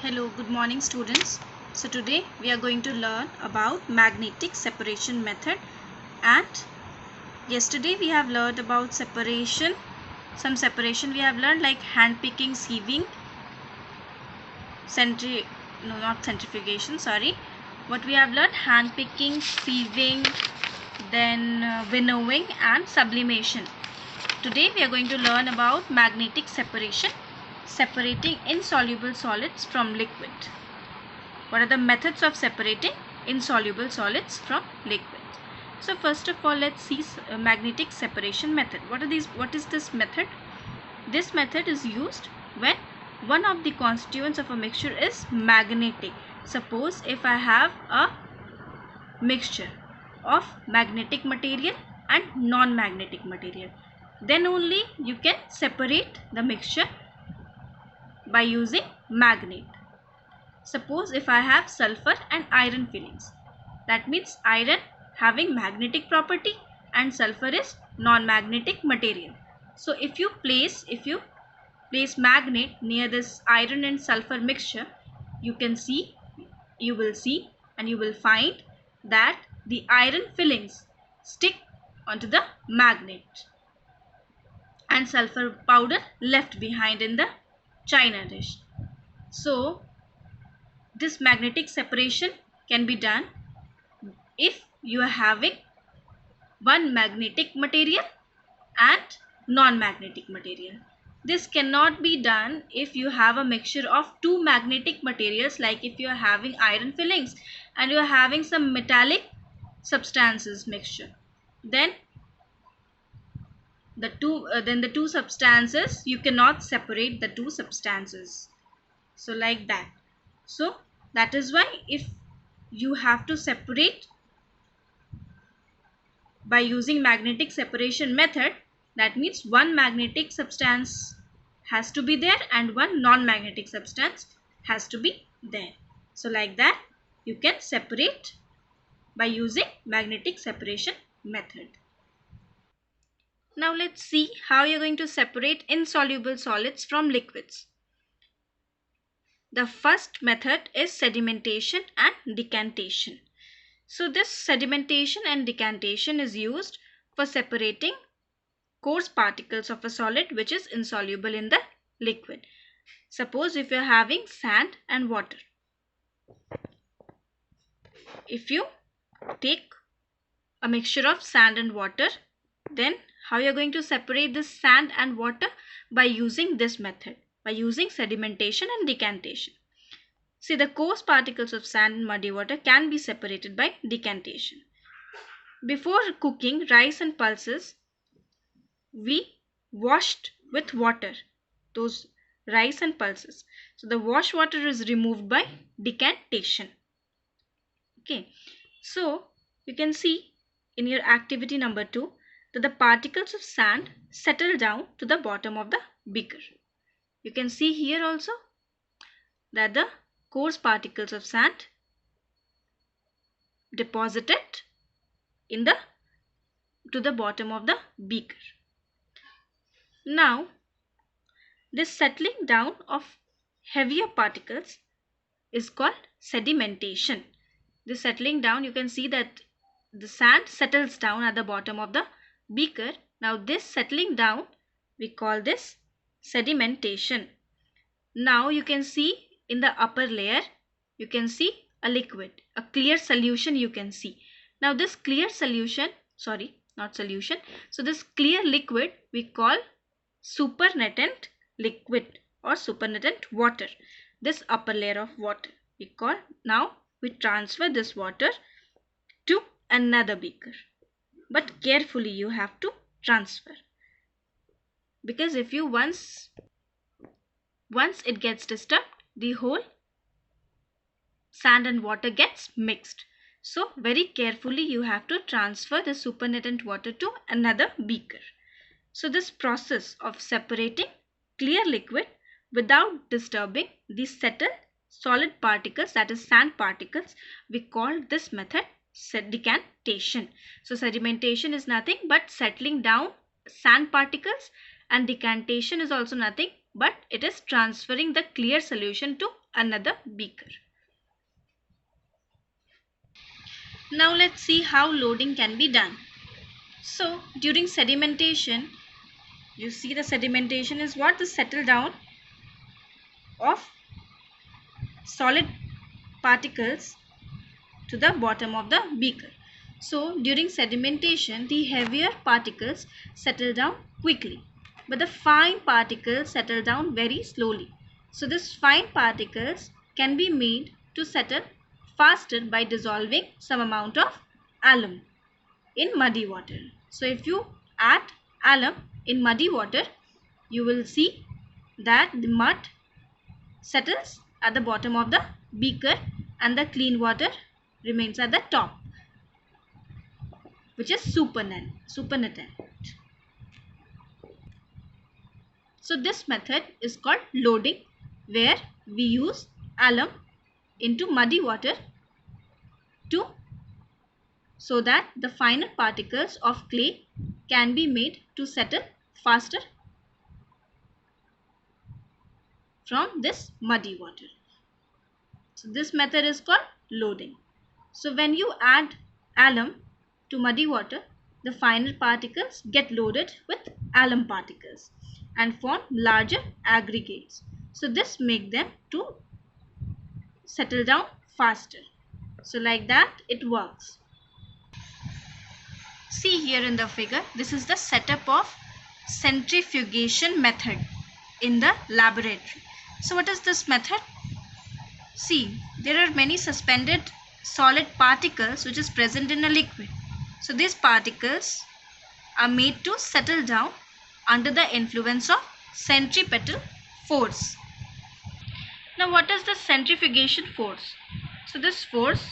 Hello, good morning students. So today we are going to learn about magnetic separation method, and yesterday we have learned about separation. Some separation we have learned like hand picking, sieving, not centrifugation, sorry. What we have learned: hand picking, sieving, then winnowing and sublimation. Today we are going to learn about magnetic separation, separating insoluble solids from liquid. What are the methods of separating insoluble solids from liquid? So first of all, let's see magnetic separation method. What is this method? This method is used when one of the constituents of a mixture is magnetic. Suppose if I have a mixture of magnetic material and non-magnetic material, then only you can separate the mixture by using magnet. Suppose if I have sulfur and iron fillings, that means iron having magnetic property and sulfur is non-magnetic material. So if you place magnet near this iron and sulfur mixture, you will see and you will find that the iron fillings stick onto the magnet and sulfur powder left behind in the china dish. So this magnetic separation can be done if you are having one magnetic material and non-magnetic material. This cannot be done if you have a mixture of two magnetic materials, like if you are having iron fillings and you are having some metallic substances mixture. Then the two substances, you cannot separate the two substances. So like that. So that is why if you have to separate by using magnetic separation method, that means one magnetic substance has to be there and one non-magnetic substance has to be there. So like that you can separate by using magnetic separation method. Now let's see how you're going to separate insoluble solids from liquids. The first method is sedimentation and decantation. So this sedimentation and decantation is used for separating coarse particles of a solid which is insoluble in the liquid. Suppose if you are having sand and water. If you take a mixture of sand and water, then how you are going to separate this sand and water? By using this method, by using sedimentation and decantation. See, the coarse particles of sand and muddy water can be separated by decantation. Before cooking rice and pulses, we washed with water those rice and pulses. So the wash water is removed by decantation. Okay, so you can see in your activity number 2 that the particles of sand settle down to the bottom of the beaker. You can see here also that the coarse particles of sand deposited to the bottom of the beaker. Now this settling down of heavier particles is called sedimentation. This settling down, you can see that the sand settles down at the bottom of the beaker. Now this settling down, we call this sedimentation. Now you can see in the upper layer, you can see a liquid, a clear solution you can see. Now this clear solution, sorry, not solution. So this clear liquid we call supernatant liquid or supernatant water. This upper layer of water we call. Now we transfer this water to another beaker, but carefully you have to transfer, because if you once it gets disturbed, the whole sand and water gets mixed. So very carefully you have to transfer the supernatant water to another beaker. So this process of separating clear liquid without disturbing the settled solid particles, that is sand particles, we call this method decantation. So sedimentation is nothing but settling down sand particles, and decantation is also nothing but it is transferring the clear solution to another beaker. Now let's see how loading can be done. So during sedimentation, you see the sedimentation is what? The settle down of solid particles to the bottom of the beaker. So during sedimentation, the heavier particles settle down quickly, but the fine particles settle down very slowly. So this fine particles can be made to settle faster by dissolving some amount of alum in muddy water. So if you add alum in muddy water, you will see that the mud settles at the bottom of the beaker and the clean water remains at the top, which is supernatant. So this method is called loading, where we use alum into muddy water so that the finer particles of clay can be made to settle faster from this muddy water. So this method is called loading. So when you add alum to muddy water, the finer particles get loaded with alum particles and form larger aggregates. So this makes them to settle down faster. So like that it works. See here in the figure, this is the setup of centrifugation method in the laboratory. So what is this method? See, there are many suspended solid particles which is present in a liquid. So these particles are made to settle down under the influence of centripetal force. Now what is the centrifugation force? So this force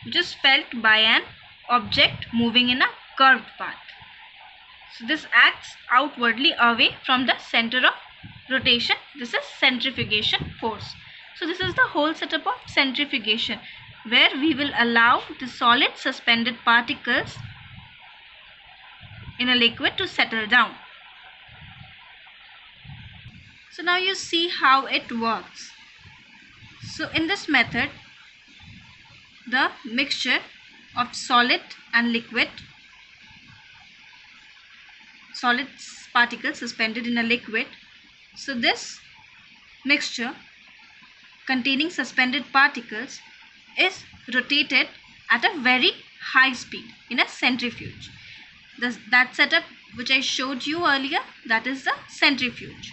which is felt by an object moving in a curved path. So this acts outwardly away from the center of rotation. This is centrifugation force. So this is the whole setup of centrifugation, where we will allow the solid suspended particles in a liquid to settle down. So now you see how it works. So in this method, the mixture of solid and liquid, solid particles suspended in a liquid. So this mixture containing suspended particles is rotated at a very high speed in a centrifuge. That setup which I showed you earlier, that is the centrifuge.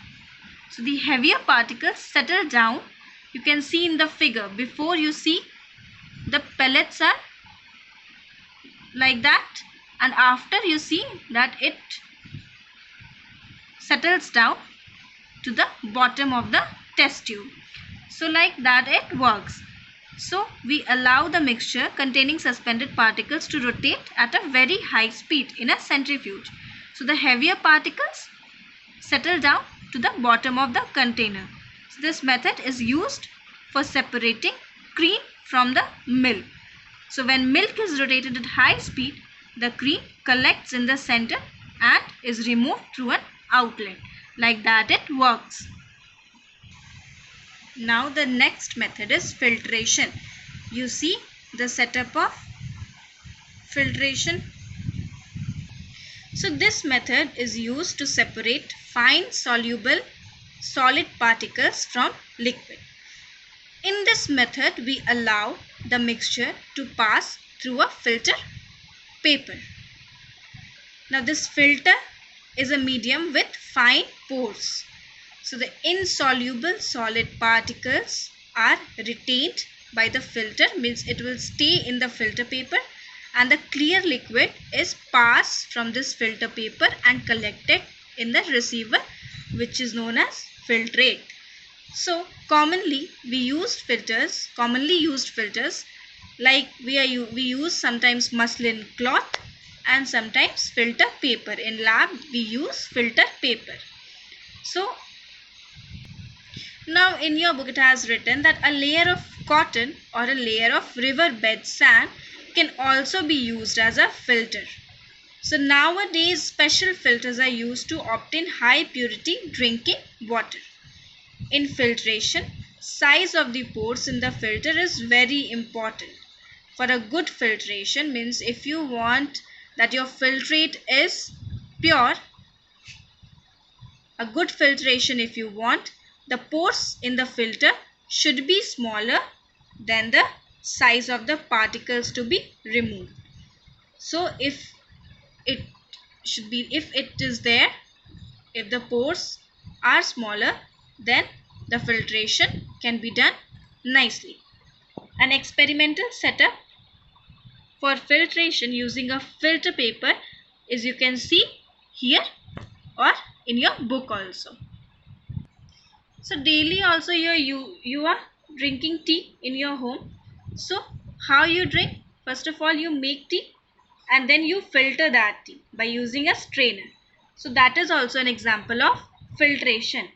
So the heavier particles settle down. You can see in the figure, before you see the pellets are like that, and after you see that it settles down to the bottom of the test tube. So like that it works. So we allow the mixture containing suspended particles to rotate at a very high speed in a centrifuge. So the heavier particles settle down to the bottom of the container. So this method is used for separating cream from the milk. So when milk is rotated at high speed, the cream collects in the center and is removed through an outlet. Like that it works. Now the next method is filtration. You see the setup of filtration. So this method is used to separate fine soluble solid particles from liquid. In this method, we allow the mixture to pass through a filter paper. Now this filter is a medium with fine pores. So the insoluble solid particles are retained by the filter, means it will stay in the filter paper, and the clear liquid is passed from this filter paper and collected in the receiver, which is known as filtrate. So commonly used filters like we use sometimes muslin cloth and sometimes filter paper. In lab we use filter paper. So now in your book it has written that a layer of cotton or a layer of riverbed sand can also be used as a filter. So nowadays special filters are used to obtain high purity drinking water. In filtration, size of the pores in the filter is very important. For a good filtration, means if you want that your filtrate is pure, a good filtration if you want, the pores in the filter should be smaller than the size of the particles to be removed. So if it is there, if the pores are smaller, then the filtration can be done nicely. An experimental setup for filtration using a filter paper is you can see here or in your book also. So daily also you are drinking tea in your home. So how you drink? First of all, you make tea and then you filter that tea by using a strainer. So that is also an example of filtration.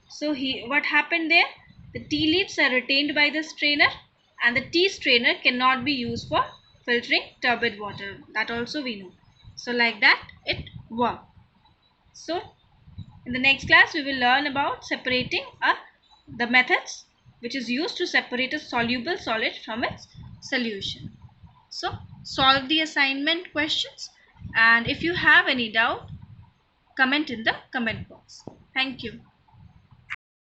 So what happened there? The tea leaves are retained by the strainer and the tea strainer cannot be used for filtering turbid water. That also we know. So like that it works. So in the next class we will learn about separating the methods which is used to separate a soluble solid from its solution. So solve the assignment questions, and if you have any doubt, comment in the comment box. Thank you.